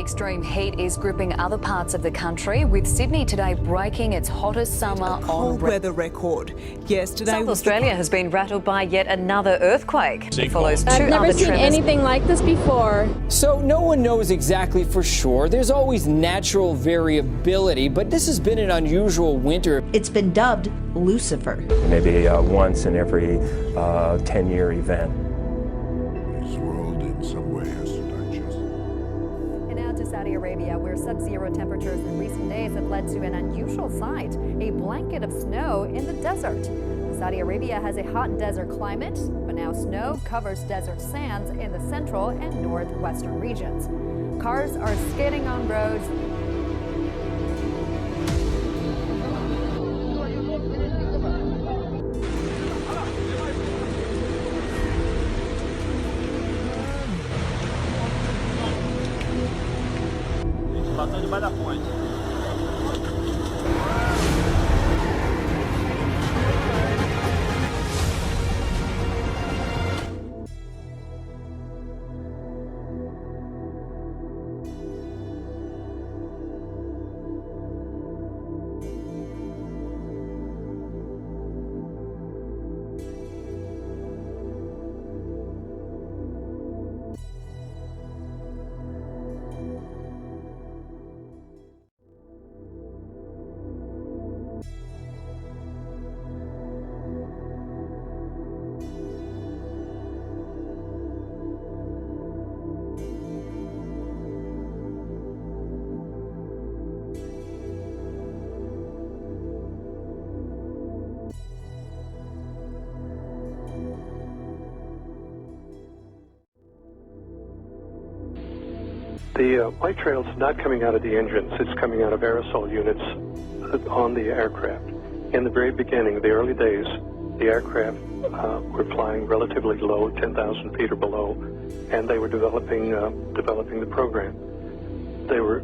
extreme heat is gripping other parts of the country, with Sydney today breaking its hottest summer on cold weather record. Yesterday, South Australia has been rattled by yet another earthquake. It follows two I've never other seen tremors. anything like this before. So no one knows exactly for sure. There's always natural variability, but this has been an unusual winter. It's been dubbed Lucifer. Maybe once in every 10-year event. This world in some way has to digest. And now to Saudi Arabia, where sub-zero temperatures in recent days have led to an unusual sight, a blanket of snow in the desert. Saudi Arabia has a hot desert climate, but now snow covers desert sands in the central and northwestern regions. Cars are skidding on roads. The white trail's not coming out of the engines, it's coming out of aerosol units on the aircraft. In the very beginning, the early days, the aircraft were flying relatively low, 10,000 feet or below, and they were developing the program. They were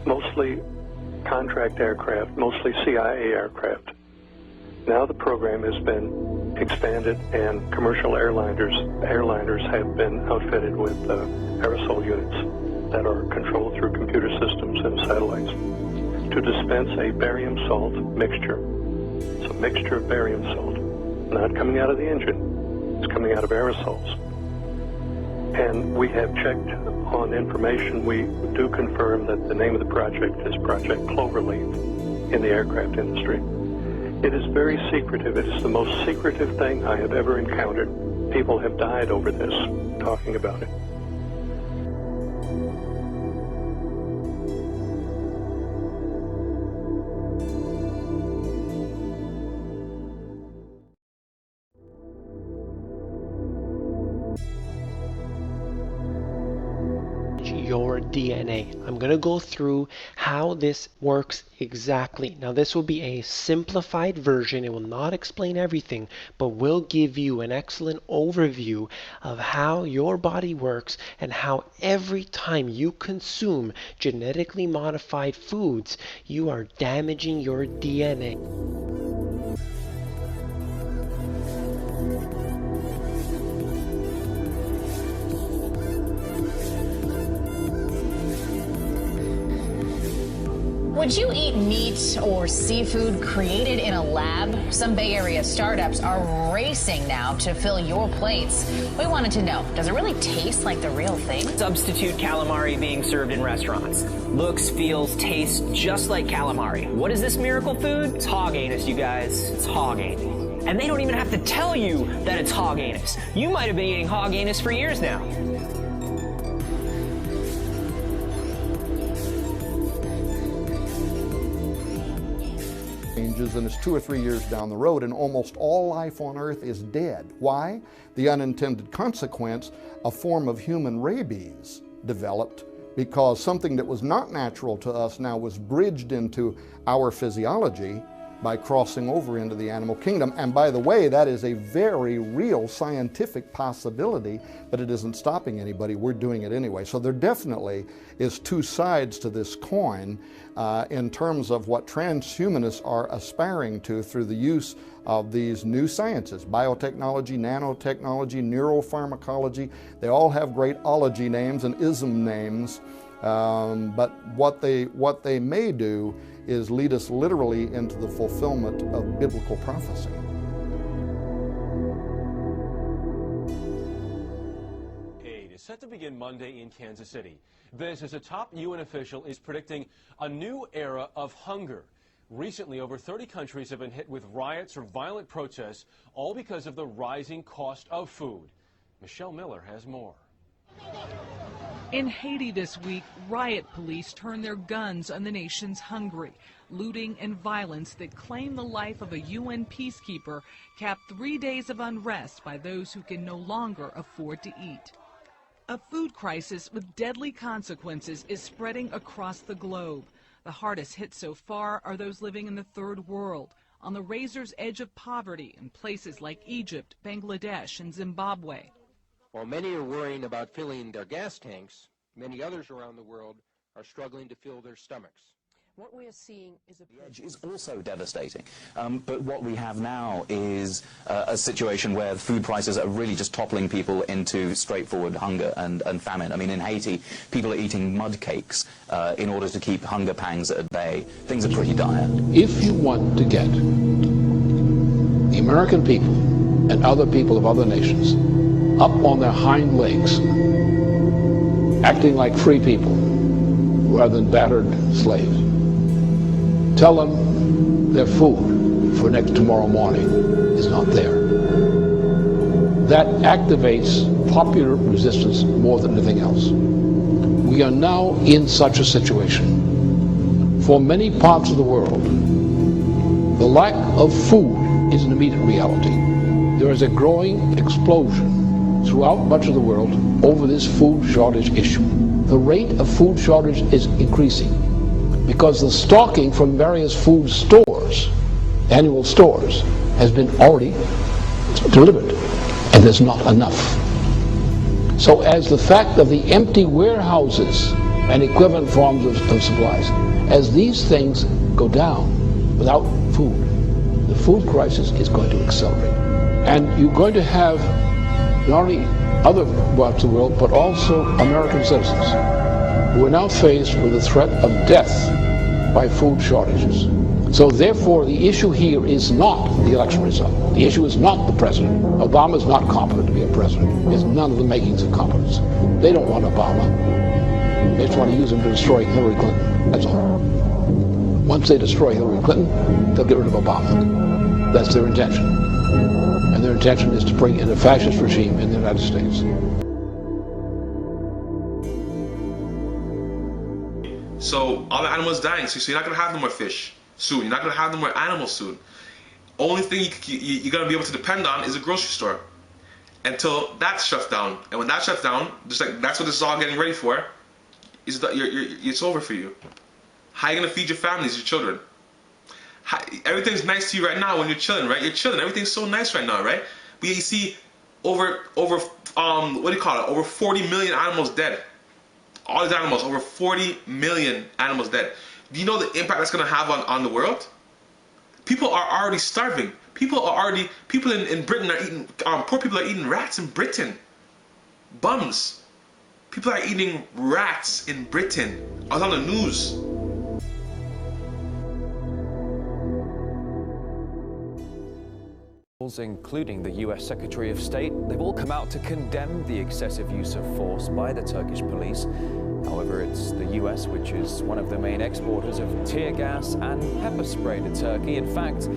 mostly contract aircraft, mostly CIA aircraft. Now the program has been expanded, and commercial airliners have been outfitted with aerosol units that are controlled through computer systems and satellites to dispense a barium salt mixture. It's a mixture of barium salt, not coming out of the engine, it's coming out of aerosols. And we have checked on information. We do confirm that the name of the project is Project Cloverleaf in the aircraft industry. It is very secretive. It is the most secretive thing I have ever encountered. People have died over this, talking about it. Your DNA. I'm going to go through how this works exactly. Now this will be a simplified version. It will not explain everything, but will give you an excellent overview of how your body works and how every time you consume genetically modified foods, you are damaging your DNA. Would you eat meat or seafood created in a lab? Some Bay Area startups are racing now to fill your plates. We wanted to know, does it really taste like the real thing? Substitute calamari being served in restaurants. Looks, feels, tastes just like calamari. What is this miracle food? It's hog anus, you guys. It's hog anus. And they don't even have to tell you that it's hog anus. You might have been eating hog anus for years now. And it's 2 or 3 years down the road, and almost all life on Earth is dead. Why? The unintended consequence, a form of human rabies developed because something that was not natural to us now was bridged into our physiology by crossing over into the animal kingdom. And by the way, that is a very real scientific possibility, but it isn't stopping anybody. We're doing it anyway. So there definitely is two sides to this coin in terms of what transhumanists are aspiring to through the use of these new sciences: biotechnology, nanotechnology, neuropharmacology. They all have great ology names and ism names. But what they may do is lead us literally into the fulfillment of biblical prophecy. Aid is set to begin Monday in Kansas City. This as a top UN official is predicting a new era of hunger. Recently, over 30 countries have been hit with riots or violent protests, all because of the rising cost of food. Michelle Miller has more. In Haiti this week, riot police turned their guns on the nation's hungry. Looting and violence that claim the life of a UN peacekeeper capped 3 days of unrest by those who can no longer afford to eat. A food crisis with deadly consequences is spreading across the globe. The hardest hit so far are those living in the third world, on the razor's edge of poverty in places like Egypt, Bangladesh, and Zimbabwe. While many are worrying about filling their gas tanks, many others around the world are struggling to fill their stomachs. What we are seeing is The edge is also devastating. But what we have now is a situation where food prices are really just toppling people into straightforward hunger and famine. I mean, in Haiti, people are eating mud cakes in order to keep hunger pangs at bay. Things are pretty dire. If you want to get the American people and other people of other nations up on their hind legs, acting like free people rather than battered slaves, tell them their food for tomorrow morning is not there. That activates popular resistance more than anything else. We are now in such a situation. For many parts of the world, the lack of food is an immediate reality. There is a growing explosion throughout much of the world over this food shortage issue. The rate of food shortage is increasing because the stocking from various food stores, annual stores, has been already delivered, and there's not enough. So as the fact of the empty warehouses and equivalent forms of supplies, as these things go down without food, the food crisis is going to accelerate. And you're going to have not only other parts of the world, but also American citizens who are now faced with the threat of death by food shortages. So therefore, the issue here is not the election result. The issue is not the president. Obama is not competent to be a president. There's none of the makings of competence. They don't want Obama. They just want to use him to destroy Hillary Clinton. That's all. Once they destroy Hillary Clinton, they'll get rid of Obama. That's their intention. And their intention is to bring in a fascist regime in the United States. So all the animals dying, so you're not going to have no more fish soon. You're not going to have no more animals soon. Only thing you're going to be able to depend on is a grocery store until that shuts down. And when that shuts down, just like that's what this is all getting ready for, it's over for you. How are you going to feed your families, your children? Everything's nice to you right now when you're chilling, right? You're chilling. Everything's so nice right now, right? But you see over what do you call it? Over 40 million animals dead. All these animals, over 40 million animals dead. Do you know the impact that's going to have on the world? People are already starving. People in Britain are eating, poor people are eating rats in Britain. Bums. People are eating rats in Britain. I was on the news. Including the US Secretary of State, they've all come out to condemn the excessive use of force by the Turkish police. However, it's the US which is one of the main exporters of tear gas and pepper spray to Turkey. In fact,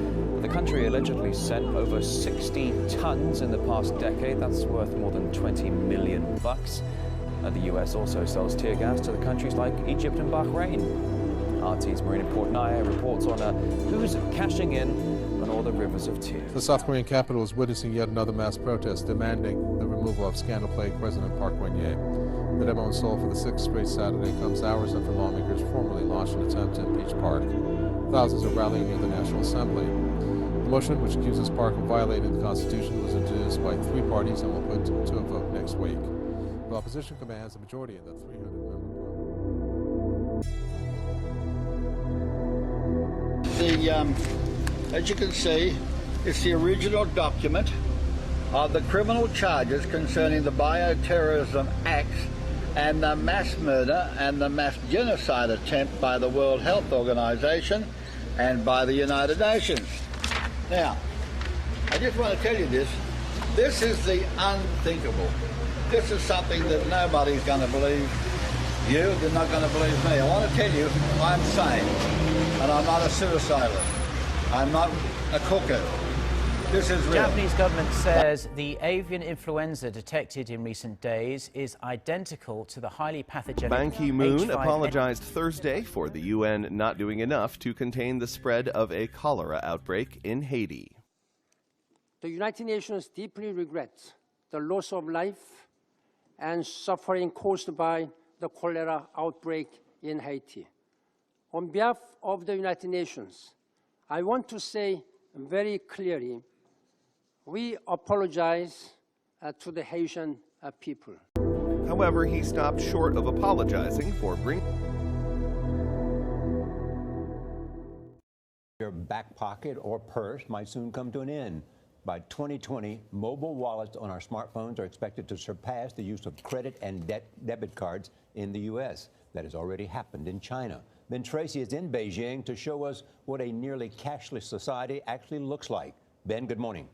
the country allegedly sent over 60 tons in the past decade. That's worth more than $20 million. The US also sells tear gas to the countries like Egypt and Bahrain. RT's Marina Portnaya reports on who's cashing in on all the rivers of tears. The South Korean capital is witnessing yet another mass protest demanding the removal of scandal-plagued President Park Geun-hye. The demo in Seoul for the 6th straight Saturday comes hours after lawmakers formally launched an attempt to impeach Park. Thousands are rallying near the National Assembly. The motion, which accuses Park of violating the Constitution, was introduced by 3 parties and will put to a vote next week. The opposition commands a majority in the 300-member as you can see, it's the original document of the criminal charges concerning the bioterrorism acts and the mass murder and the mass genocide attempt by the World Health Organization and by the United Nations. Now, I just want to tell you this. This is the unthinkable. This is something that nobody's going to believe. They're not going to believe me. I want to tell you, I'm sane, and I'm not a suicider. I'm not a cuckoo. This is real. Japanese government says the avian influenza detected in recent days is identical to the highly pathogenic Ban Ki-moon H5N1. apologized Thursday for the UN not doing enough to contain the spread of a cholera outbreak in Haiti. The United Nations deeply regrets the loss of life and suffering caused by the cholera outbreak in Haiti. On behalf of the United Nations, I want to say very clearly, we apologize to the Haitian people. However, he stopped short of apologizing for bringing Your back pocket or purse might soon come to an end. By 2020, mobile wallets on our smartphones are expected to surpass the use of credit and debit cards in the U.S. That has already happened in China. Ben Tracy is in Beijing to show us what a nearly cashless society actually looks like. Ben, good morning.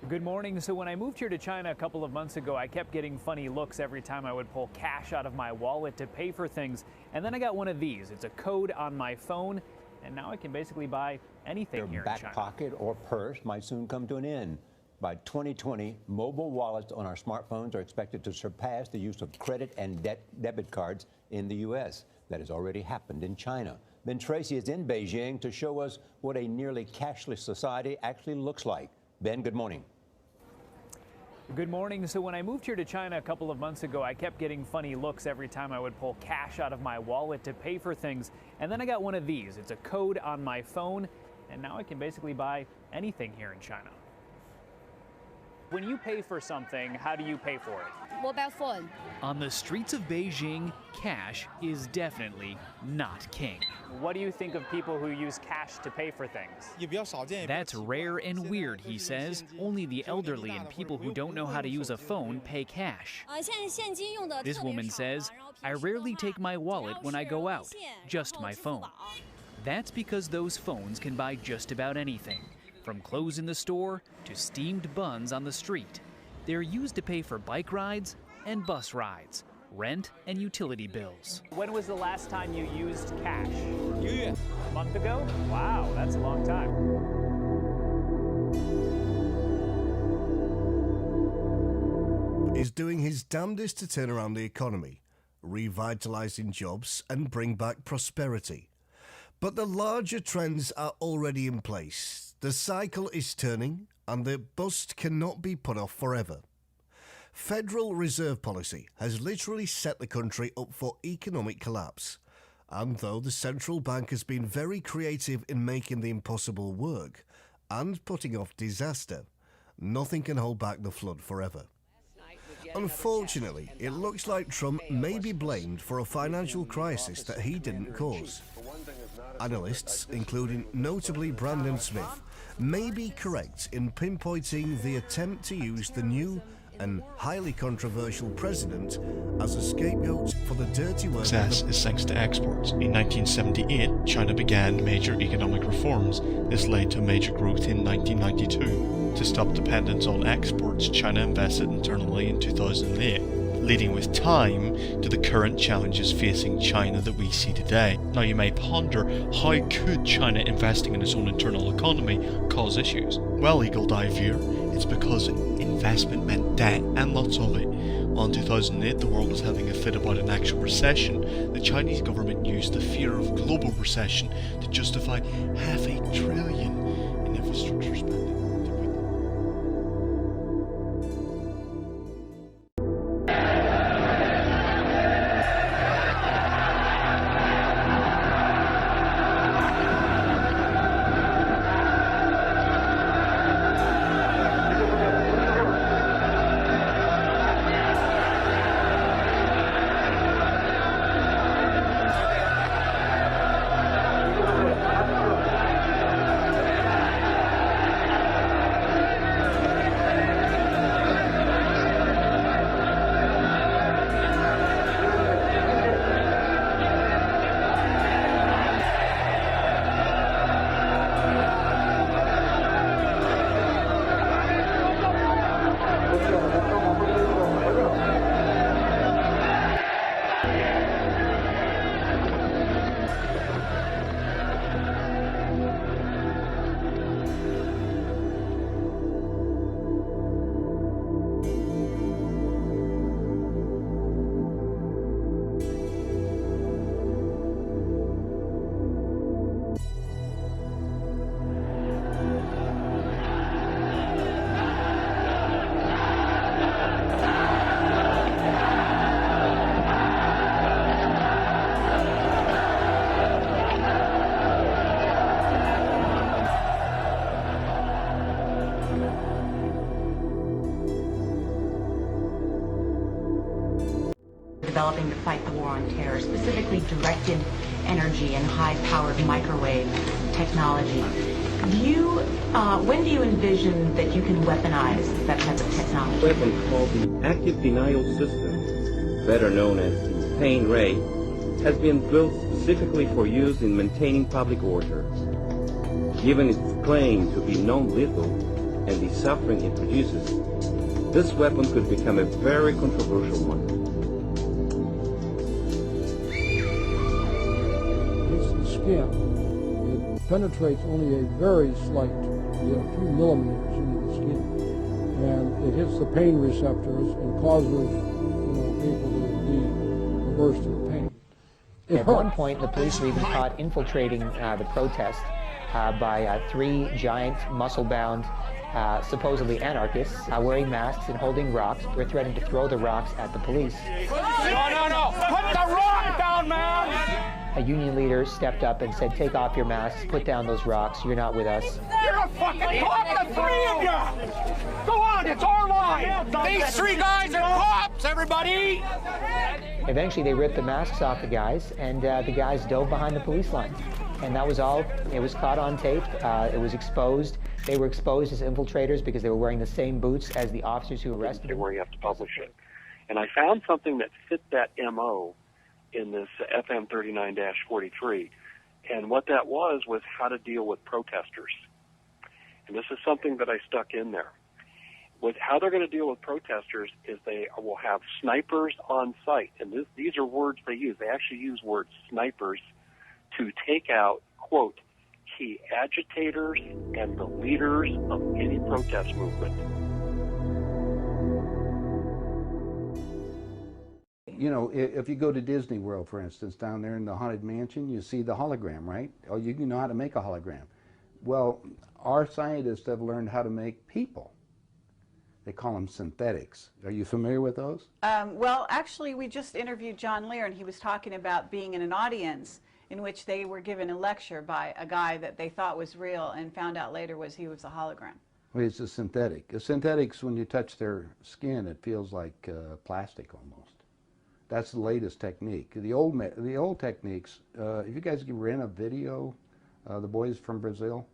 Good morning. So when I moved here to China a couple of months ago, I kept getting funny looks every time I would pull cash out of my wallet to pay for things. And then I got one of these. It's a code on my phone, and now I can basically buy anything here in China. Your back pocket or purse might soon come to an end. By 2020, mobile wallets on our smartphones are expected to surpass the use of credit and debit cards in the U.S. That has already happened in China. Ben Tracy is in Beijing to show us what a nearly cashless society actually looks like. Ben, good morning. Good morning. So when I moved here to China a couple of months ago, I kept getting funny looks every time I would pull cash out of my wallet to pay for things. And then I got one of these. It's a code on my phone, and now I can basically buy anything here in China. When you pay for something, how do you pay for it? Mobile phone. On the streets of Beijing, cash is definitely not king. What do you think of people who use cash to pay for things? That's rare and weird, he says. Only the elderly and people who don't know how to use a phone pay cash. This woman says, I rarely take my wallet when I go out, just my phone. That's because those phones can buy just about anything, from clothes in the store to steamed buns on the street. They're used to pay for bike rides and bus rides, rent and utility bills. When was the last time you used cash? A month ago? Wow, that's a long time. Is doing his damnedest to turn around the economy, revitalising jobs and bring back prosperity. But the larger trends are already in place. The cycle is turning, and the bust cannot be put off forever. Federal Reserve policy has literally set the country up for economic collapse. And though the central bank has been very creative in making the impossible work and putting off disaster, nothing can hold back the flood forever. Unfortunately, it looks like Trump may be blamed for a financial crisis that he didn't cause. Analysts, including notably Brandon Smith, may be correct in pinpointing the attempt to use the new and highly controversial president as a scapegoat for the dirty work. Success is thanks to exports. In 1978, China began major economic reforms. This led to major growth in 1992. To stop dependence on exports, China invested internally in 2008, leading with time to the current challenges facing China that we see today. Now you may ponder, how could China investing in its own internal economy cause issues? Well, Eagle Dive Viewer, it's because investment meant debt, and lots of it. Well, in 2008, the world was having a fit about an actual recession. The Chinese government used the fear of global recession to justify $500 billion in infrastructure spending. developing to fight the war on terror, specifically directed energy and high-powered microwave technology. When do you envision that you can weaponize that type of technology? A weapon called the active denial system, better known as the pain ray, has been built specifically for use in maintaining public order. Given its claim to be non-lethal and the suffering it produces, this weapon could become a very controversial one. It's the skin. It penetrates only a very slight, a few millimeters into the skin, and it hits the pain receptors and causes people to be averse to the pain. At one point, the police were even caught infiltrating the protest by 3 giant, muscle-bound, supposedly anarchists wearing masks and holding rocks. They're threatening to throw the rocks at the police. No! Put the rock down, man! A union leader stepped up and said, "Take off your masks, put down those rocks, you're not with us." You're a fucking cop, the 3 of you! Go on, it's our line! These 3 guys are cops, everybody! Eventually, they ripped the masks off the guys, and the guys dove behind the police line. And that was all. It was caught on tape. It was exposed. They were exposed as infiltrators because they were wearing the same boots as the officers who arrested them. Where you have to publish it. And I found something that fit that MO in this FM 39-43. And what that was how to deal with protesters. And this is something that I stuck in there. With how they're going to deal with protesters is they will have snipers on site. And these are words they use. They actually use words snipers to take out, quote, key agitators and the leaders of any protest movement. You know, if you go to Disney World, for instance, down there in the Haunted Mansion, you see the hologram, right? Oh, you know how to make a hologram. Well, our scientists have learned how to make people. They call them synthetics. Are you familiar with those? Well, actually, we just interviewed John Lear, and he was talking about being in an audience in which they were given a lecture by a guy that they thought was real and found out later he was a hologram. Well, it's a synthetic. A synthetics, when you touch their skin, it feels like plastic almost. That's the latest technique. The old techniques, if you guys can rent a video, the boys from Brazil,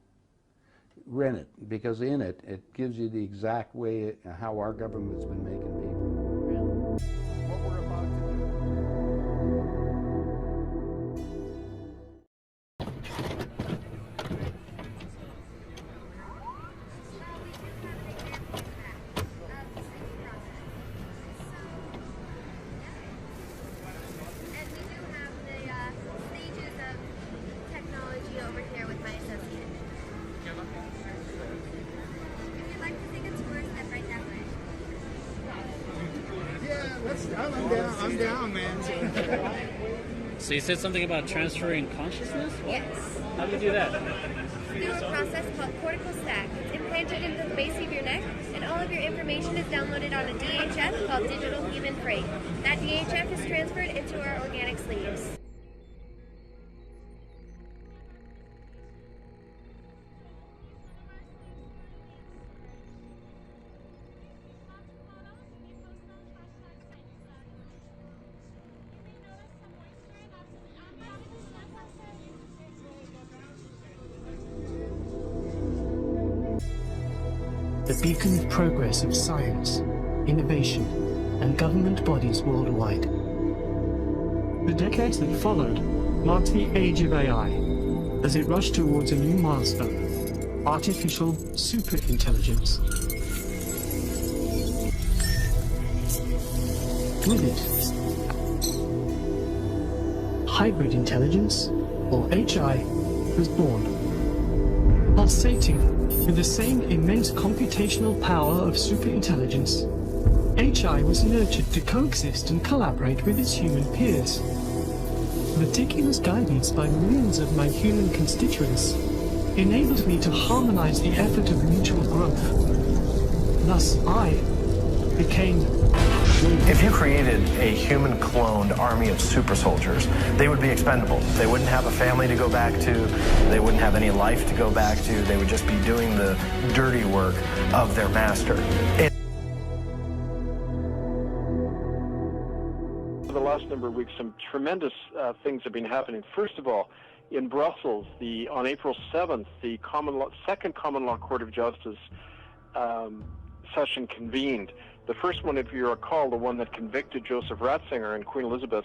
rent it, because in it, it gives you the exact way how our government's been making people. What we're about to I'm down, man. So you said something about transferring consciousness? What? Yes. How do you do that? Through a process called cortical stack. It's implanted into the base of your neck, and all of your information is downloaded on a DHF called Digital Human Freight. That DHF is transferred into our organic sleeves. The beacon of progress of science, innovation, and government bodies worldwide. The decades that followed marked the age of AI as it rushed towards a new milestone, artificial superintelligence. With it, hybrid intelligence, or HI, was born, pulsating with the same immense computational power of superintelligence. HI was nurtured to coexist and collaborate with its human peers. Meticulous guidance by millions of my human constituents enabled me to harmonize the effort of mutual growth. Thus, I became... If you created a human-cloned army of super soldiers, they would be expendable. They wouldn't have a family to go back to. They wouldn't have any life to go back to. They would just be doing the dirty work of their master. For the last number of weeks, some tremendous things have been happening. First of all, in Brussels, on April 7th, the Second Common Law Court of Justice session convened. The first one, if you recall, the one that convicted Joseph Ratzinger and Queen Elizabeth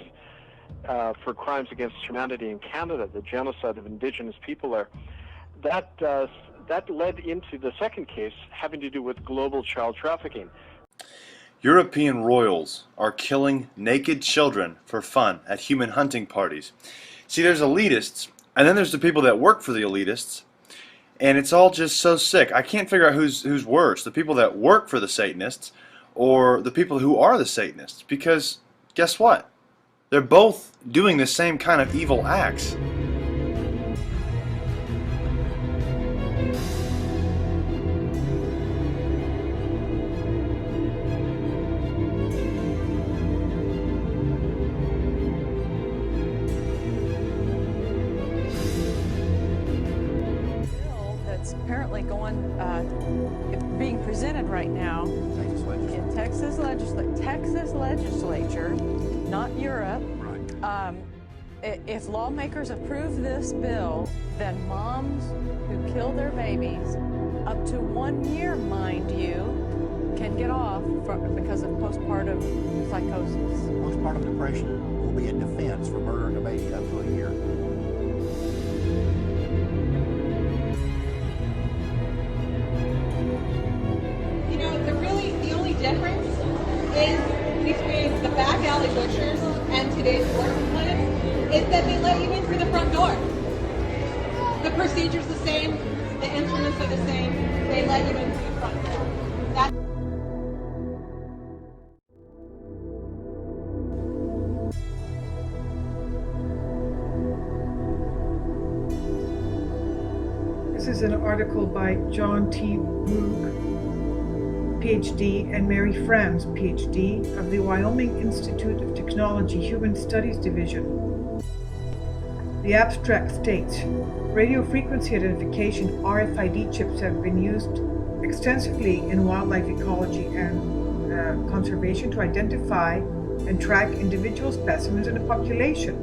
for crimes against humanity in Canada, the genocide of Indigenous people there. That led into the second case having to do with global child trafficking. European royals are killing naked children for fun at human hunting parties. See, there's elitists, and then there's the people that work for the elitists, and it's all just so sick. I can't figure out who's worse, the people that work for the Satanists or the people who are the Satanists, because guess what? They're both doing the same kind of evil acts. Apparently being presented right now in Texas legislature, not Europe. Right. If lawmakers approve this bill, then moms who kill their babies, up to 1 year, mind you, can get off because of postpartum psychosis. Postpartum depression will be a defense for murdering a baby up to a year. The only difference is between the back alley butchers and today's abortion clinics is that they let you in through the front door. The procedure's the same, the instruments are the same, they let you in through the front door. This is an article by John T. Moog, PhD, and Mary Franz, PhD, of the Wyoming Institute of Technology Human Studies Division. The abstract states, radio frequency identification RFID chips have been used extensively in wildlife ecology and conservation to identify and track individual specimens in a population.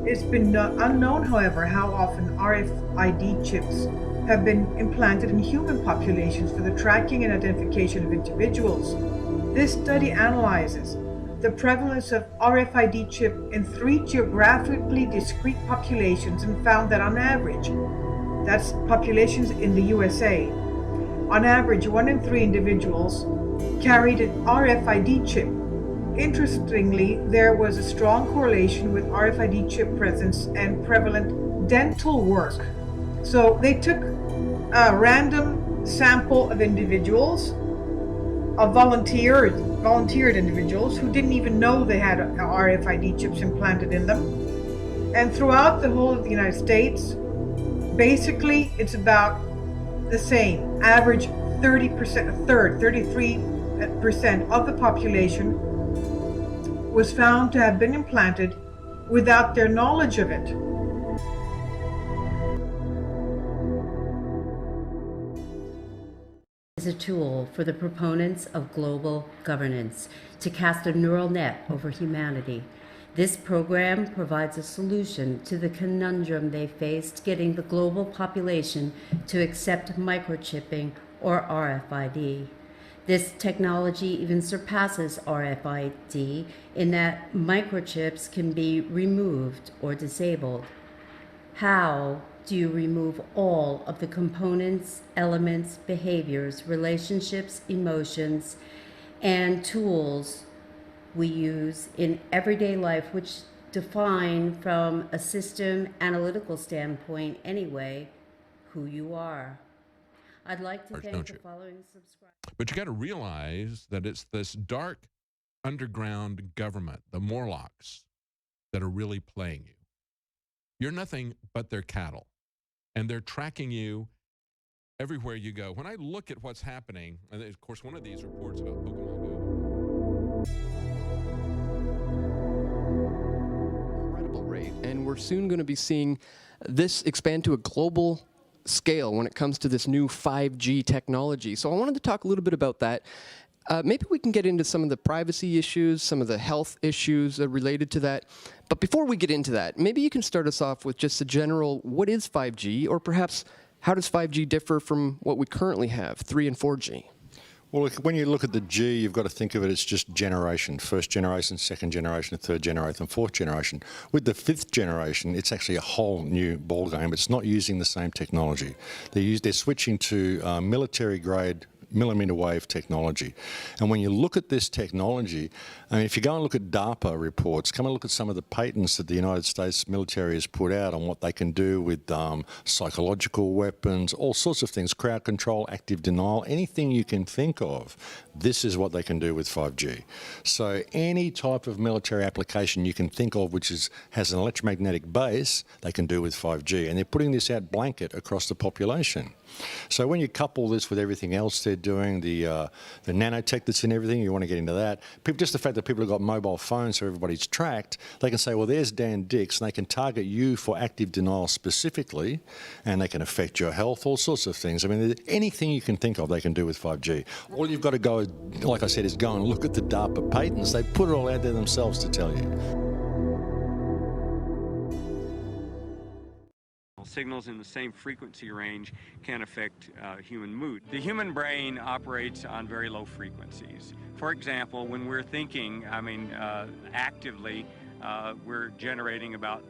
It's been unknown, however, how often RFID chips have been implanted in human populations for the tracking and identification of individuals. This study analyzes the prevalence of RFID chip in 3 geographically discrete populations and found that on average, that's populations in the USA, on average 1 in 3 individuals carried an RFID chip. Interestingly, there was a strong correlation with RFID chip presence and prevalent dental work. So they took a random sample of individuals, of volunteered individuals who didn't even know they had RFID chips implanted in them. And throughout the whole of the United States, basically it's about the same. Average 33% of the population was found to have been implanted without their knowledge of it. Is a tool for the proponents of global governance to cast a neural net over humanity. This program provides a solution to the conundrum they faced getting the global population to accept microchipping or RFID. This technology even surpasses RFID in that microchips can be removed or disabled. How do you remove all of the components, elements, behaviors, relationships, emotions, and tools we use in everyday life, which define from a system analytical standpoint anyway, who you are? I'd like to thank the following subscribers. But you got to realize that it's this dark underground government, the Morlocks, that are really playing you. You're nothing but their cattle, and they're tracking you everywhere you go. When I look at what's happening, and of course one of these reports about Pokemon Go. Incredible rate, and we're soon going to be seeing this expand to a global scale when it comes to this new 5G technology. So I wanted to talk a little bit about that. Maybe we can get into some of the privacy issues, some of the health issues related to that. But before we get into that, maybe you can start us off with just a general, what is 5G, or perhaps how does 5G differ from what we currently have, 3 and 4G? Well, when you look at the G, you've got to think of it as just generation. First generation, second generation, third generation, fourth generation. With the 5th generation, it's actually a whole new ballgame. It's not using the same technology. They're switching to military-grade millimeter wave technology. And when you look at this technology, I mean, if you go and look at DARPA reports, come and look at some of the patents that the United States military has put out on what they can do with psychological weapons, all sorts of things, crowd control, active denial, anything you can think of, this is what they can do with 5G. So any type of military application you can think of which has an electromagnetic base, they can do with 5G. And they're putting this out blanket across the population. So when you couple this with everything else they're doing, the nanotech that's in everything, you want to get into that. Just the fact that people have got mobile phones so everybody's tracked, they can say, well, there's Dan Dix, and they can target you for active denial specifically, and they can affect your health, all sorts of things. I mean, anything you can think of, they can do with 5G. All you've got to go, like I said, is go and look at the DARPA patents. They put it all out there themselves to tell you. Signals in the same frequency range can affect human mood. The human brain operates on very low frequencies. For example, when we're thinking, actively, we're generating about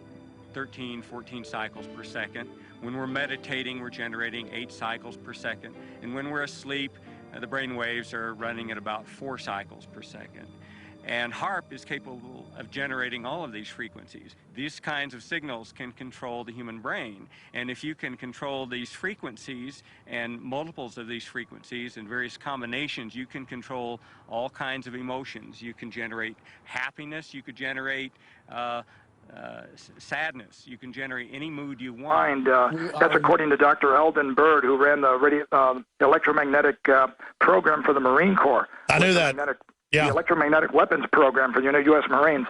13, 14 cycles per second. When we're meditating, we're generating 8 cycles per second. And when we're asleep, the brain waves are running at about 4 cycles per second. And HAARP is capable of generating all of these frequencies. These kinds of signals can control the human brain. And if you can control these frequencies and multiples of these frequencies and various combinations, you can control all kinds of emotions. You can generate happiness, you could generate sadness, you can generate any mood you want. That's according to Dr. Eldon Bird, who ran the electromagnetic program for the Marine Corps. I knew that. The electromagnetic weapons program for the U.S. Marines.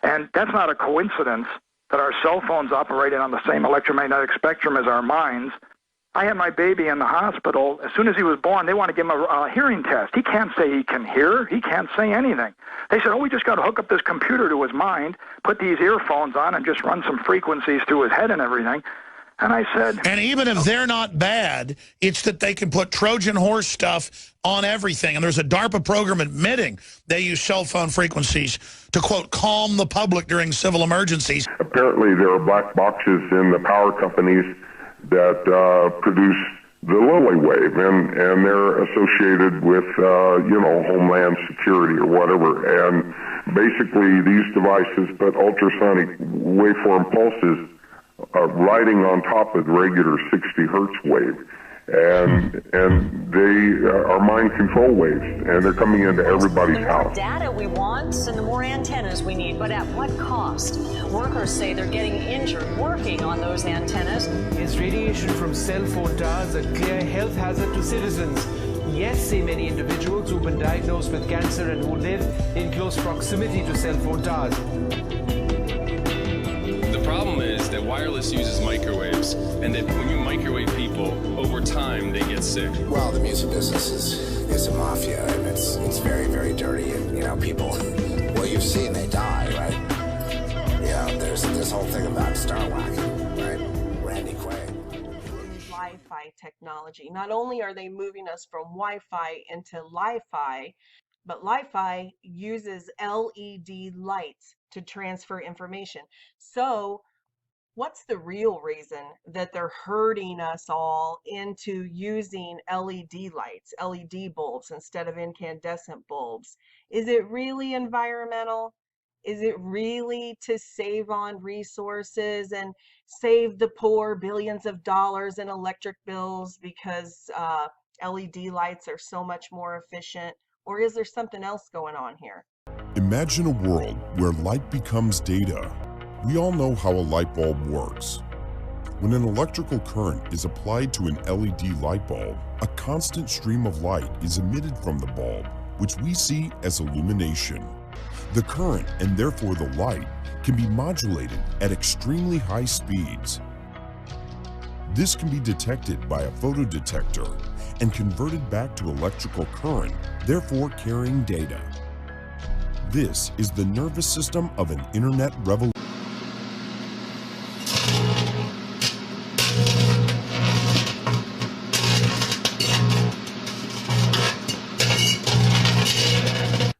And that's not a coincidence that our cell phones operating on the same electromagnetic spectrum as our minds. I had my baby in the hospital. As soon as he was born, they want to give him a hearing test. He can't say he can hear. He can't say anything. They said, we just got to hook up this computer to his mind, put these earphones on, and just run some frequencies through his head and everything. And I said... And even if they're not bad, it's that they can put Trojan horse stuff on everything. And there's a DARPA program admitting they use cell phone frequencies to, quote, calm the public during civil emergencies. Apparently there are black boxes in the power companies that produce the Lily wave, and they're associated with, Homeland Security or whatever. And basically these devices put ultrasonic waveform pulses riding on top of the regular 60 hertz wave, and they are mind control waves, and they're coming into everybody's house. The more data we want and the more antennas we need, but at what cost? Workers say they're getting injured working on those antennas. Is radiation from cell phone towers a clear health hazard to citizens? Yes, say many individuals who've been diagnosed with cancer and who live in close proximity to cell phone towers. The problem is that wireless uses microwaves, and that when you microwave people, over time they get sick. Well, the music business is a mafia, and it's very, very dirty, and people, well, you've seen they die, right? There's this whole thing about Starwack, right? Randy Quaid. Wi-Fi technology. Not only are they moving us from Wi-Fi into Li-Fi, but Li-Fi uses LED lights to transfer information. So what's the real reason that they're herding us all into using LED lights, LED bulbs instead of incandescent bulbs? Is it really environmental? Is it really to save on resources and save the poor billions of dollars in electric bills because LED lights are so much more efficient? Or is there something else going on here? Imagine a world where light becomes data. We all know how a light bulb works. When an electrical current is applied to an LED light bulb, a constant stream of light is emitted from the bulb, which we see as illumination. The current, and therefore the light, can be modulated at extremely high speeds. This can be detected by a photodetector and converted back to electrical current, therefore carrying data. This is the nervous system of an internet revolution.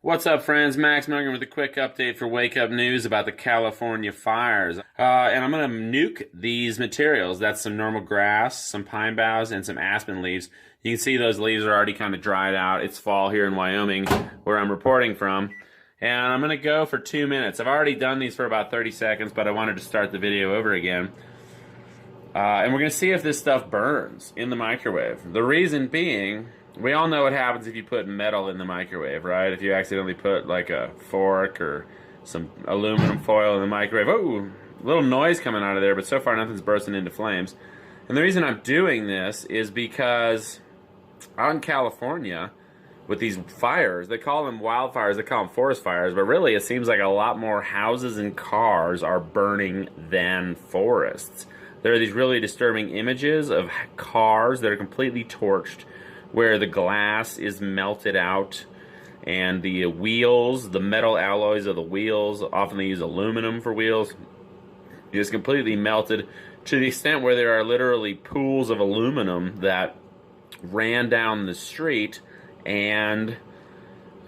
What's up, friends? Max Milgram with a quick update for Wake Up News about the California fires. And I'm going to nuke these materials. That's some normal grass, some pine boughs, and some aspen leaves. You can see those leaves are already kind of dried out. It's fall here in Wyoming, where I'm reporting from. And I'm going to go for 2 minutes. I've already done these for about 30 seconds, but I wanted to start the video over again. And we're going to see if this stuff burns in the microwave. The reason being, we all know what happens if you put metal in the microwave, right? If you accidentally put like a fork or some aluminum foil in the microwave. Oh, a little noise coming out of there, but so far nothing's bursting into flames. And the reason I'm doing this is because out in California, with these fires, they call them wildfires, they call them forest fires, but really it seems like a lot more houses and cars are burning than forests. There are these really disturbing images of cars that are completely torched, where the glass is melted out and the wheels, the metal alloys of the wheels, often they use aluminum for wheels, is completely melted to the extent where there are literally pools of aluminum that ran down the street and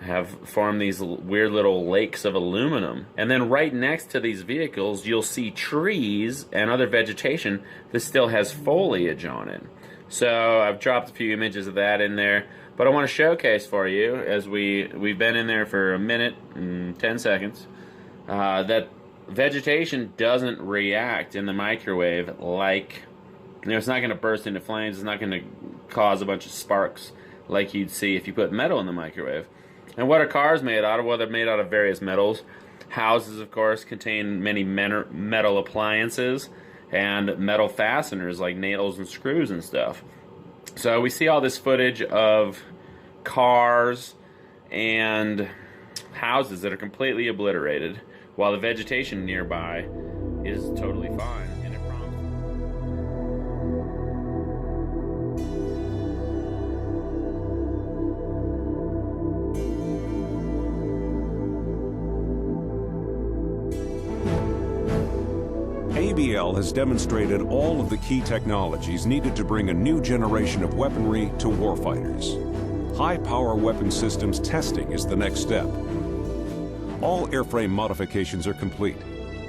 have formed these weird little lakes of aluminum. And then right next to these vehicles, you'll see trees and other vegetation that still has foliage on it. So I've dropped a few images of that in there, but I want to showcase for you, as we've been in there for a minute and 10 seconds, that vegetation doesn't react in the microwave like, it's not going to burst into flames, it's not going to cause a bunch of sparks like you'd see if you put metal in the microwave. And what are cars made out of? Well, they're made out of various metals. Houses, of course, contain many metal appliances and metal fasteners like nails and screws and stuff. So we see all this footage of cars and houses that are completely obliterated while the vegetation nearby is totally fine. And it ABL has demonstrated all of the key technologies needed to bring a new generation of weaponry to warfighters. High-power weapon systems testing is the next step. All airframe modifications are complete,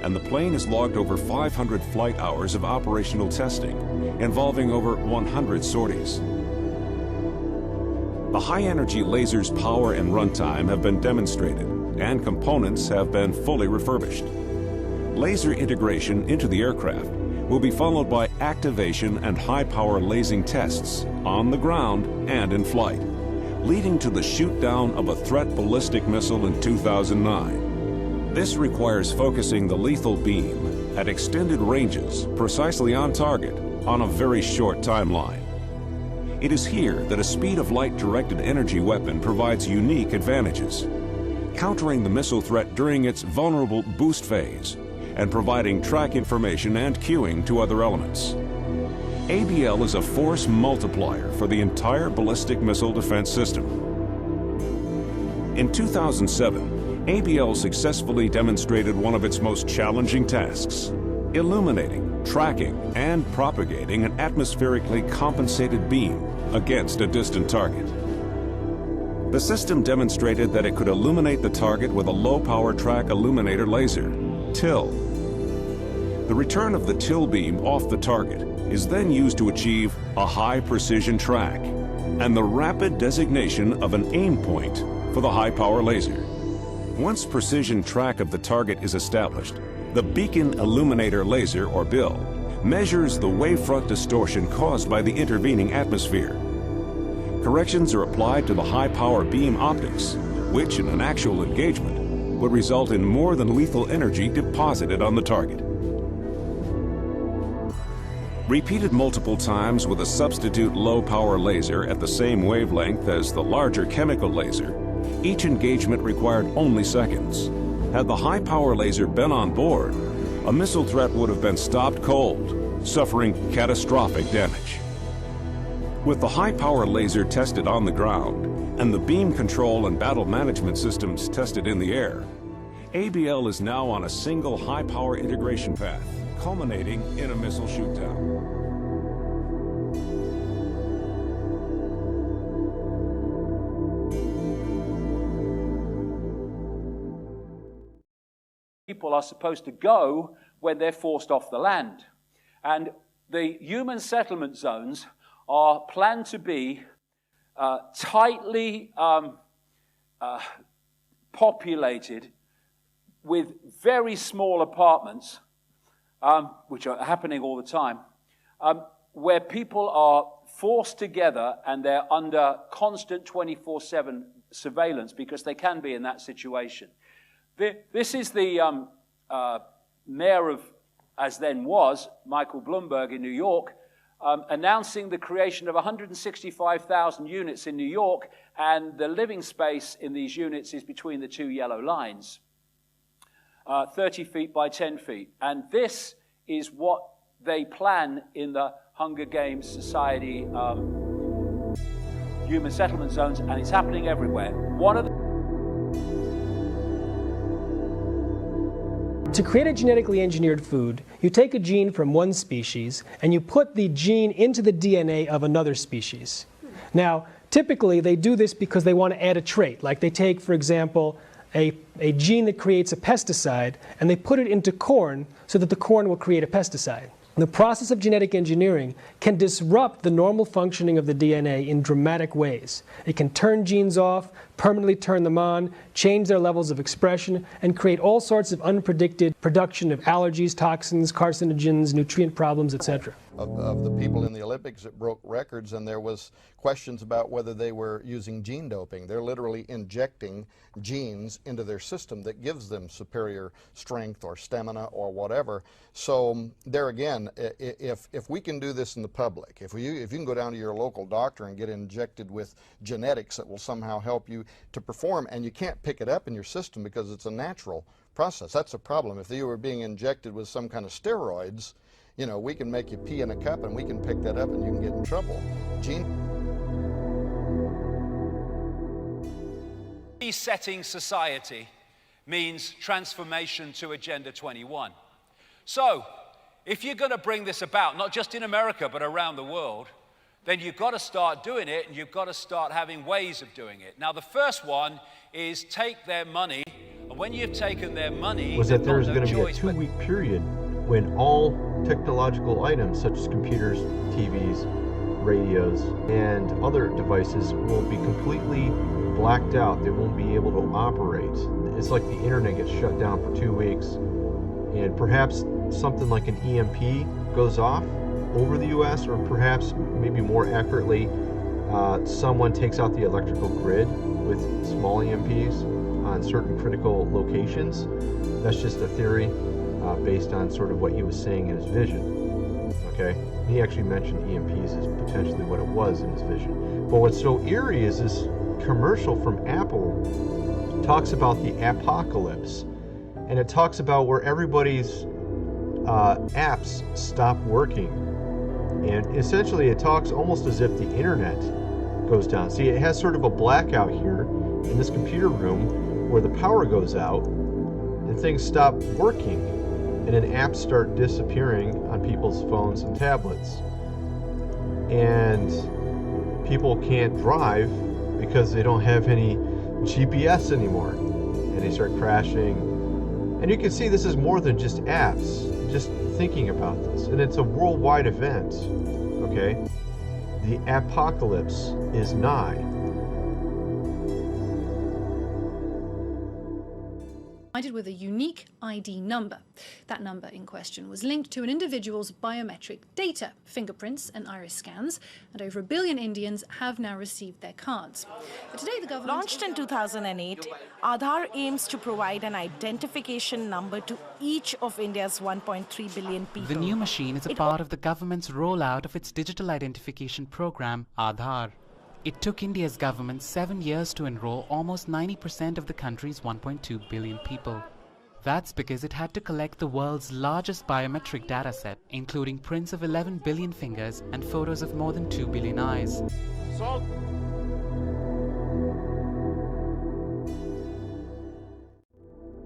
and the plane has logged over 500 flight hours of operational testing, involving over 100 sorties. The high-energy laser's power and runtime have been demonstrated, and components have been fully refurbished. Laser integration into the aircraft will be followed by activation and high-power lasing tests on the ground and in flight, leading to the shoot-down of a threat ballistic missile in 2009. This requires focusing the lethal beam at extended ranges, precisely on target, on a very short timeline. It is here that a speed-of-light directed energy weapon provides unique advantages, countering the missile threat during its vulnerable boost phase, and providing track information and cueing to other elements. ABL is a force multiplier for the entire ballistic missile defense system. In 2007, ABL successfully demonstrated one of its most challenging tasks: illuminating, tracking, and propagating an atmospherically compensated beam against a distant target. The system demonstrated that it could illuminate the target with a low-power track illuminator laser, TIL. The return of the TIL beam off the target is then used to achieve a high-precision track and the rapid designation of an aim point for the high-power laser. Once precision track of the target is established, the beacon illuminator laser, or BIL, measures the wavefront distortion caused by the intervening atmosphere. Corrections are applied to the high-power beam optics, which in an actual engagement would result in more than lethal energy deposited on the target. Repeated multiple times with a substitute low-power laser at the same wavelength as the larger chemical laser, each engagement required only seconds. Had the high-power laser been on board, a missile threat would have been stopped cold, suffering catastrophic damage. With the high-power laser tested on the ground and the beam control and battle management systems tested in the air, ABL is now on a single high-power integration path, culminating in a missile shoot-down. People are supposed to go when they're forced off the land. And the human settlement zones are planned to be tightly populated with very small apartments, which are happening all the time, where people are forced together and they're under constant 24/7 surveillance because they can be in that situation. This is the mayor of, as then was, Michael Bloomberg in New York, announcing the creation of 165,000 units in New York, and the living space in these units is between the two yellow lines, 30 feet by 10 feet. And this is what they plan in the Hunger Games Society human settlement zones, and it's happening everywhere. To create a genetically engineered food, you take a gene from one species and you put the gene into the DNA of another species. Now, typically they do this because they want to add a trait. Like they take, for example, a gene that creates a pesticide and they put it into corn so that the corn will create a pesticide. The process of genetic engineering can disrupt the normal functioning of the DNA in dramatic ways. It can turn genes off, permanently turn them on, change their levels of expression, and create all sorts of unpredicted production of allergies, toxins, carcinogens, nutrient problems, etc. Of the people in the Olympics that broke records, and there was questions about whether they were using gene doping. They're literally injecting genes into their system that gives them superior strength or stamina or whatever. So there again, if we can do this in the public, if you can go down to your local doctor and get injected with genetics that will somehow help you to perform, and you can't pick it up in your system because it's a natural process. That's a problem. If you were being injected with some kind of steroids, you know, we can make you pee in a cup and we can pick that up and you can get in trouble. Resetting society means transformation to Agenda 21. So, if you're going to bring this about, not just in America, but around the world, then you've got to start doing it, and you've got to start having ways of doing it. Now, the first one is take their money, and when you've taken their money... Was that there was going to be a 2-week period when all technological items such as computers, TVs, radios, and other devices will be completely blacked out. They won't be able to operate. It's like the internet gets shut down for 2 weeks, and perhaps something like an EMP goes off over the US, or perhaps, maybe more accurately, someone takes out the electrical grid with small EMPs on certain critical locations. That's just a theory based on sort of what he was saying in his vision. Okay? He actually mentioned EMPs as potentially what it was in his vision. But what's so eerie is this commercial from Apple talks about the apocalypse, and it talks about where everybody's apps stop working, and essentially it talks almost as if the internet goes down. See, it has sort of a blackout here in this computer room where the power goes out and things stop working, and then apps start disappearing on people's phones and tablets, and people can't drive because they don't have any GPS anymore, and they start crashing. And you can see this is more than just apps, just thinking about this, and it's a worldwide event. Okay, the apocalypse is nigh. With a unique ID number. That number in question was linked to an individual's biometric data, fingerprints and iris scans, and over 1 billion Indians have now received their cards. But today the government... Launched in 2008, Aadhaar aims to provide an identification number to each of India's 1.3 billion people. The new machine is a part of the government's rollout of its digital identification program, Aadhaar. It took India's government 7 years to enroll almost 90% of the country's 1.2 billion people. That's because it had to collect the world's largest biometric dataset, including prints of 11 billion fingers and photos of more than 2 billion eyes.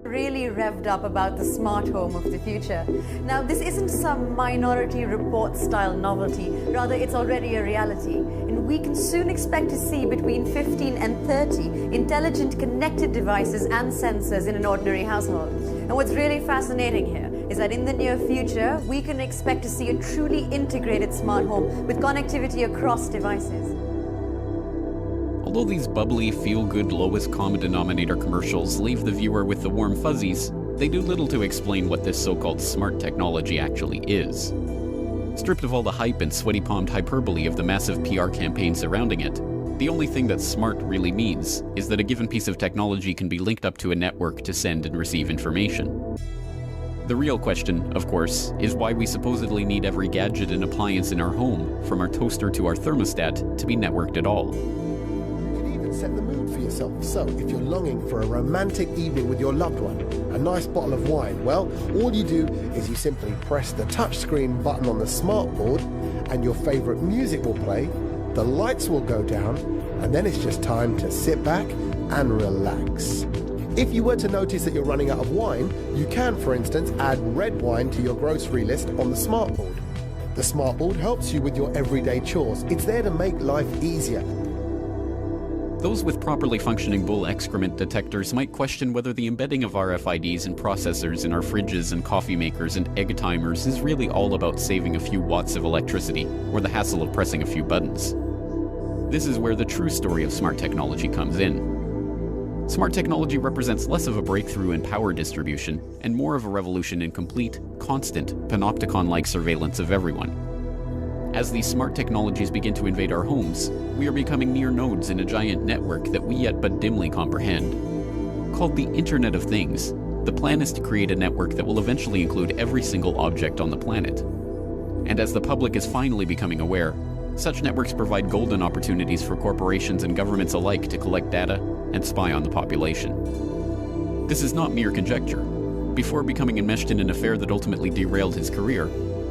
Really revved up about the smart home of the future. Now, this isn't some Minority Report style novelty, rather it's already a reality, and we can soon expect to see between 15 and 30 intelligent connected devices and sensors in an ordinary household. And what's really fascinating here is that in the near future, we can expect to see a truly integrated smart home with connectivity across devices. Although these bubbly, feel-good, lowest common denominator commercials leave the viewer with the warm fuzzies, they do little to explain what this so-called smart technology actually is. Stripped of all the hype and sweaty-palmed hyperbole of the massive PR campaign surrounding it, the only thing that smart really means is that a given piece of technology can be linked up to a network to send and receive information. The real question, of course, is why we supposedly need every gadget and appliance in our home, from our toaster to our thermostat, to be networked at all. Set the mood for yourself. So, if you're longing for a romantic evening with your loved one, a nice bottle of wine, well, all you do is you simply press the touchscreen button on the smartboard and your favorite music will play, the lights will go down, and then it's just time to sit back and relax. If you were to notice that you're running out of wine, you can, for instance, add red wine to your grocery list on the smartboard. The smartboard helps you with your everyday chores. It's there to make life easier. Those with properly functioning bull excrement detectors might question whether the embedding of RFIDs and processors in our fridges and coffee makers and egg timers is really all about saving a few watts of electricity or the hassle of pressing a few buttons. This is where the true story of smart technology comes in. Smart technology represents less of a breakthrough in power distribution and more of a revolution in complete, constant, panopticon-like surveillance of everyone. As these smart technologies begin to invade our homes, we are becoming mere nodes in a giant network that we yet but dimly comprehend. Called the Internet of Things, the plan is to create a network that will eventually include every single object on the planet. And as the public is finally becoming aware, such networks provide golden opportunities for corporations and governments alike to collect data and spy on the population. This is not mere conjecture. Before becoming enmeshed in an affair that ultimately derailed his career,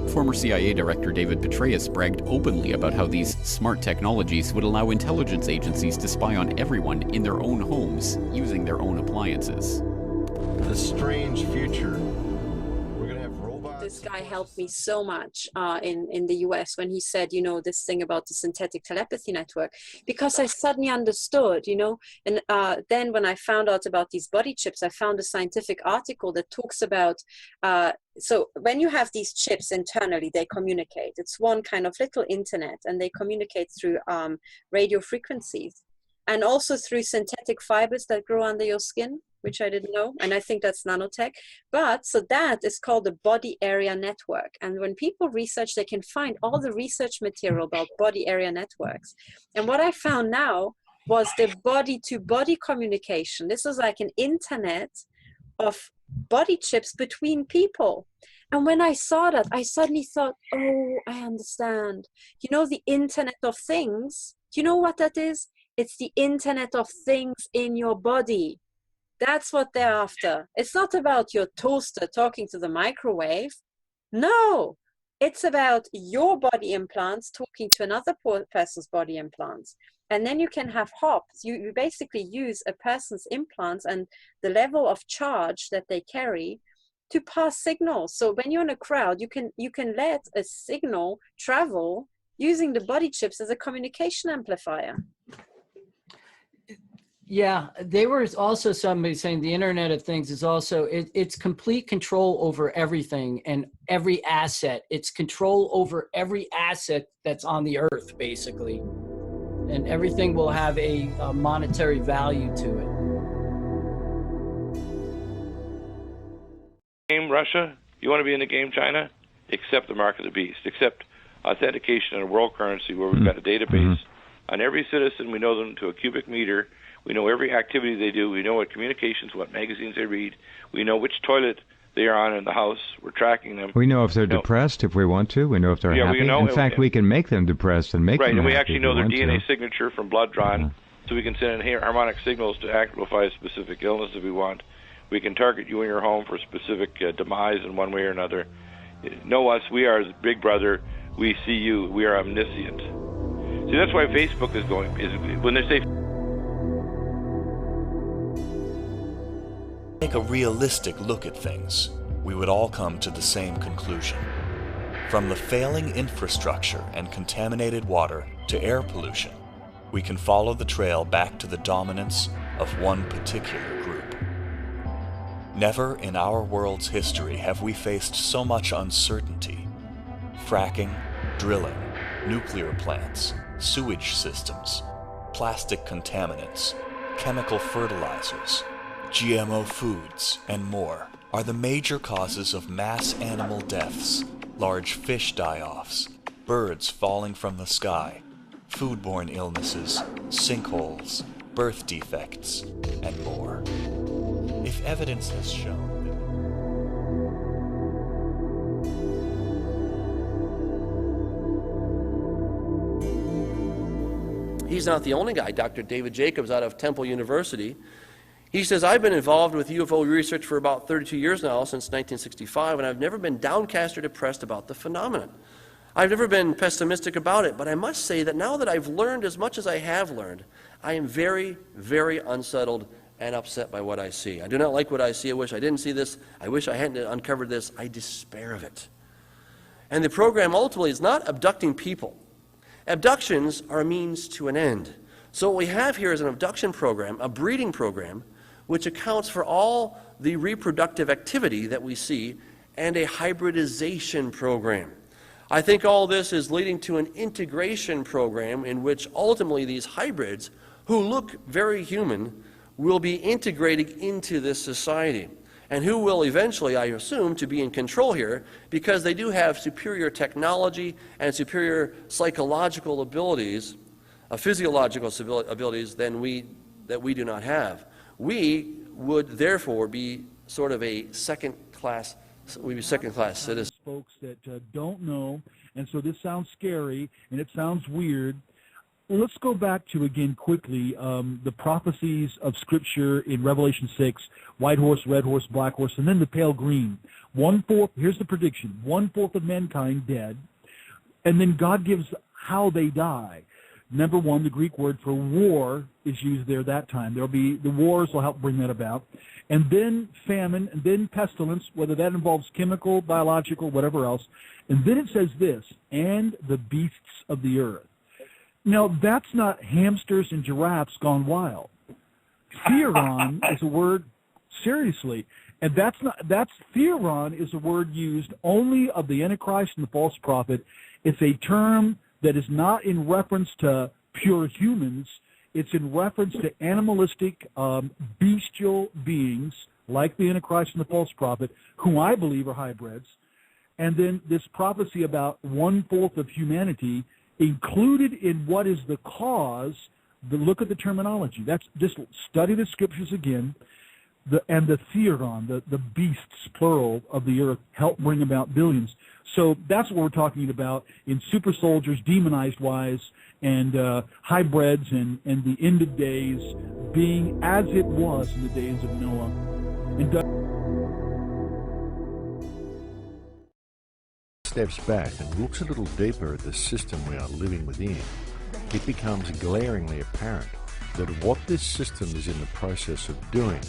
former CIA Director David Petraeus bragged openly about how these smart technologies would allow intelligence agencies to spy on everyone in their own homes using their own appliances. A strange future. This guy helped me so much in the US when he said, you know, this thing about the synthetic telepathy network, because I suddenly understood, you know, and then when I found out about these body chips, I found a scientific article that talks about, so when you have these chips internally, they communicate. It's one kind of little internet, and they communicate through radio frequencies and also through synthetic fibers that grow under your skin, which I didn't know, and I think that's nanotech. But so that is called the body area network. And when people research, they can find all the research material about body area networks. And what I found now was the body-to-body communication. This was like an internet of body chips between people. And when I saw that, I suddenly thought, oh, I understand. You know, the Internet of Things, do you know what that is? It's the Internet of Things in your body. That's what they're after. It's not about your toaster talking to the microwave. No, it's about your body implants talking to another person's body implants. And then you can have hops. You basically use a person's implants and the level of charge that they carry to pass signals. So when you're in a crowd, you can let a signal travel using the body chips as a communication amplifier. Yeah, they were also somebody saying the Internet of Things is also, it's complete control over everything and every asset. It's control over every asset that's on the earth, basically. And everything will have a monetary value to it. Game Russia, you want to be in the game China? Accept the mark of the beast. Accept authentication in a world currency where we've got a database on every citizen. We know them to a cubic meter. We know every activity they do. We know what communications, what magazines they read. We know which toilet they are on in the house. We're tracking them. We know if they're depressed if we want to. We know if they're happy. In fact, we can make them depressed and make them happy. Right, and we actually know their DNA signature from blood drawn, so we can send in harmonic signals to amplify a specific illness if we want. We can target you in your home for specific demise in one way or another. Know us, we are Big Brother, we see you, we are omniscient. See, that's why Facebook is going, is when they say... Take a realistic look at things, we would all come to the same conclusion. From the failing infrastructure and contaminated water to air pollution, we can follow the trail back to the dominance of one particular group. Never in our world's history have we faced so much uncertainty. Fracking, drilling, nuclear plants, sewage systems, plastic contaminants, chemical fertilizers, GMO foods, and more are the major causes of mass animal deaths, large fish die-offs, birds falling from the sky, foodborne illnesses, sinkholes, birth defects, and more. If evidence has shown He's not the only guy. Dr. David Jacobs out of Temple University, he says, I've been involved with UFO research for about 32 years now, since 1965, and I've never been downcast or depressed about the phenomenon. I've never been pessimistic about it, but I must say that now that I've learned as much as I have learned, I am very, very unsettled and upset by what I see. I do not like what I see. I wish I didn't see this. I wish I hadn't uncovered this. I despair of it. And the program ultimately is not abducting people. Abductions are a means to an end. So what we have here is an abduction program, a breeding program, which accounts for all the reproductive activity that we see, and a hybridization program. I think all this is leading to an integration program in which ultimately these hybrids, who look very human, will be integrating into this society, and who will eventually, I assume, to be in control here, because they do have superior technology and superior psychological abilities, physiological abilities that we do not have. We would therefore be sort of a second-class citizens. Folks that don't know, and so this sounds scary and it sounds weird. Let's go back to, again, quickly, the prophecies of Scripture in Revelation 6, white horse, red horse, black horse, and then the pale green. 1/4, here's the prediction, 1/4 of mankind dead, and then God gives how they die. Number one, the Greek word for war is used there that time. There'll be, the wars will help bring that about. And then famine, and then pestilence, whether that involves chemical, biological, whatever else. And then it says this, and the beasts of the earth. Now, that's not hamsters and giraffes gone wild. Theron is a word, seriously, and Theron is a word used only of the Antichrist and the false prophet. It's a term that is not in reference to pure humans. It's in reference to animalistic, bestial beings like the Antichrist and the false prophet, who I believe are hybrids. And then this prophecy about 1/4 of humanity included in what is the cause. Look at the terminology. That's just study the Scriptures again. And the Theron, the beasts, plural, of the earth, help bring about billions. So that's what we're talking about in super soldiers, demonized wise, and hybrids, and the end of days being as it was in the days of Noah. And steps back and looks a little deeper at the system we are living within, it becomes glaringly apparent that what this system is in the process of doing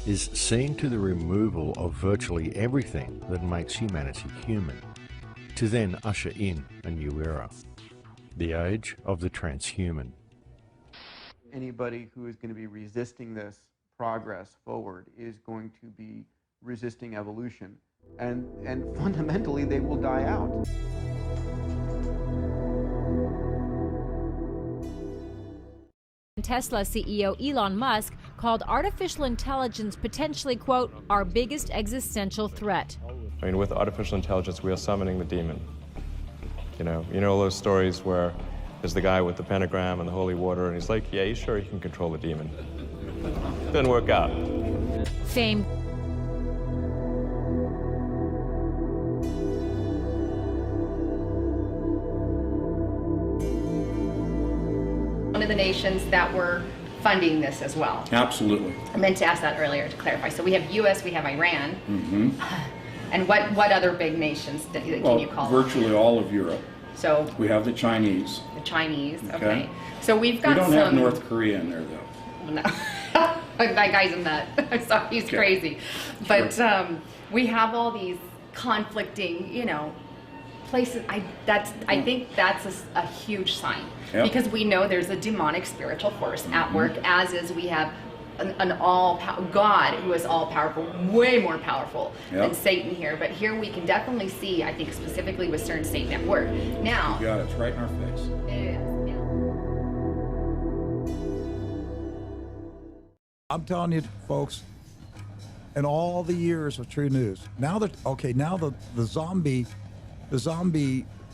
is seeing to the removal of virtually everything that makes humanity human, to then usher in a new era, the age of the transhuman. Anybody who is going to be resisting this progress forward is going to be resisting evolution, and fundamentally they will die out. Tesla CEO Elon Musk called artificial intelligence potentially, quote, our biggest existential threat. I mean, with artificial intelligence, we are summoning the demon. You know all those stories where there's the guy with the pentagram and the holy water, and he's like, yeah, you sure you can control the demon? Didn't work out. Famed one of the nations that were funding this as well? Absolutely. I meant to ask that earlier to clarify. So we have U.S., we have Iran, Mm-hmm. and what other big nations can you call? Virtually all of Europe. So we have the Chinese. The Chinese, okay. So we've got We don't have North Korea in there, though. No. That guy's a nut. So he's crazy. But we have all these conflicting, places. I think that's a huge sign. Yep. Because we know there's a demonic spiritual force at work, as is we have an God who is all powerful, way more powerful than Satan here. But here we can definitely see, I think specifically with certain Satan at work. Now, you got it. It's right in our face. It is. I'm telling you, folks, in all the years of True News, now the zombie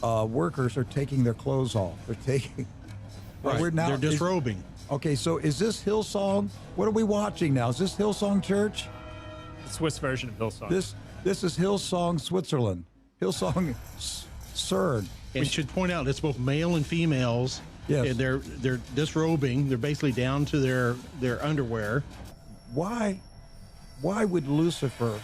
workers are taking their clothes off. They're taking. Right. They're disrobing. Okay, so is this Hillsong? What are we watching now? Is this Hillsong Church? The Swiss version of Hillsong. This is Hillsong Switzerland. Hillsong CERN. And we should point out it's both male and females. Yes. And they're disrobing. They're basically down to their underwear. Why would Lucifer?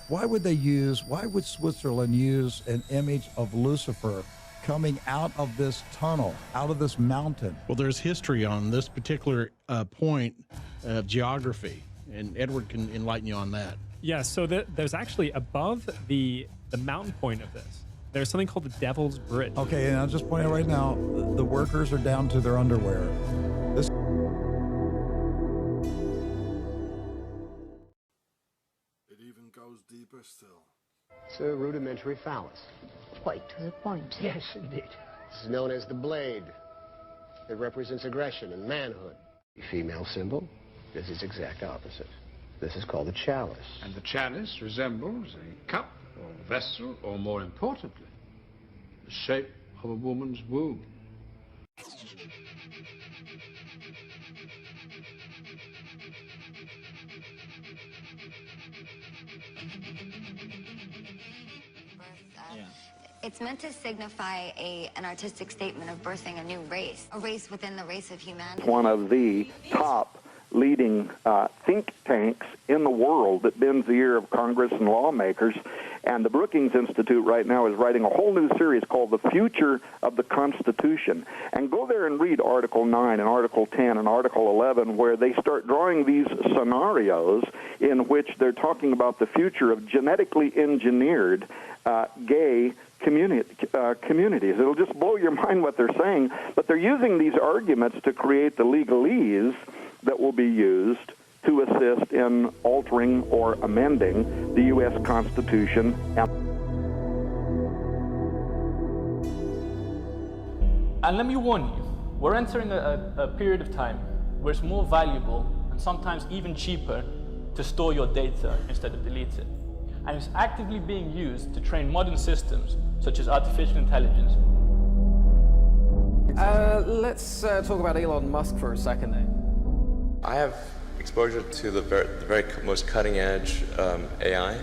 Why would Switzerland use an image of Lucifer coming out of this tunnel, out of this mountain? Well, there's history on this particular point of geography, and Edward can enlighten you on that. Yeah, so there's actually above the mountain point of this, there's something called the Devil's Bridge. Okay, and I'll just point out right now, the workers are down to their underwear. This. It even goes deeper still. It's a rudimentary phallus. Quite to the point. Yes, indeed. This is known as the blade. It represents aggression and manhood. The female symbol is its exact opposite. This is called a chalice. And the chalice resembles a cup or vessel, or more importantly, the shape of a woman's womb. It's meant to signify an artistic statement of birthing a new race, a race within the race of humanity. One of the top leading think tanks in the world that bends the ear of Congress and lawmakers. And the Brookings Institute right now is writing a whole new series called The Future of the Constitution. And go there and read Article 9 and Article 10 and Article 11, where they start drawing these scenarios in which they're talking about the future of genetically engineered gay communities. It'll just blow your mind what they're saying, but they're using these arguments to create the legalese that will be used to assist in altering or amending the U.S. Constitution. And let me warn you, we're entering a period of time where it's more valuable and sometimes even cheaper to store your data instead of delete it. And it's actively being used to train modern systems such as artificial intelligence. Let's talk about Elon Musk for a second then. I have exposure to the very most cutting edge AI,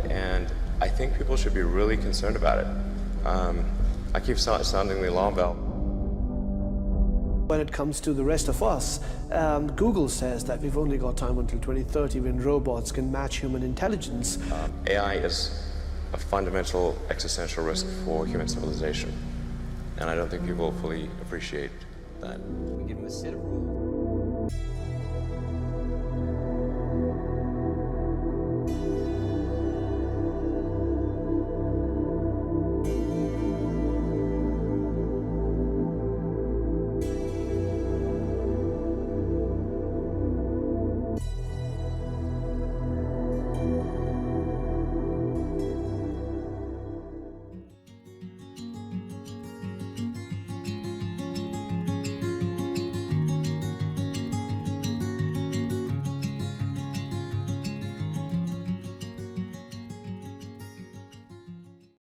and I think people should be really concerned about it. I keep sounding the alarm bell. When it comes to the rest of us, Google says that we've only got time until 2030 when robots can match human intelligence. AI is a fundamental existential risk for human civilization, and I don't think people fully appreciate that. We give them a set of rules.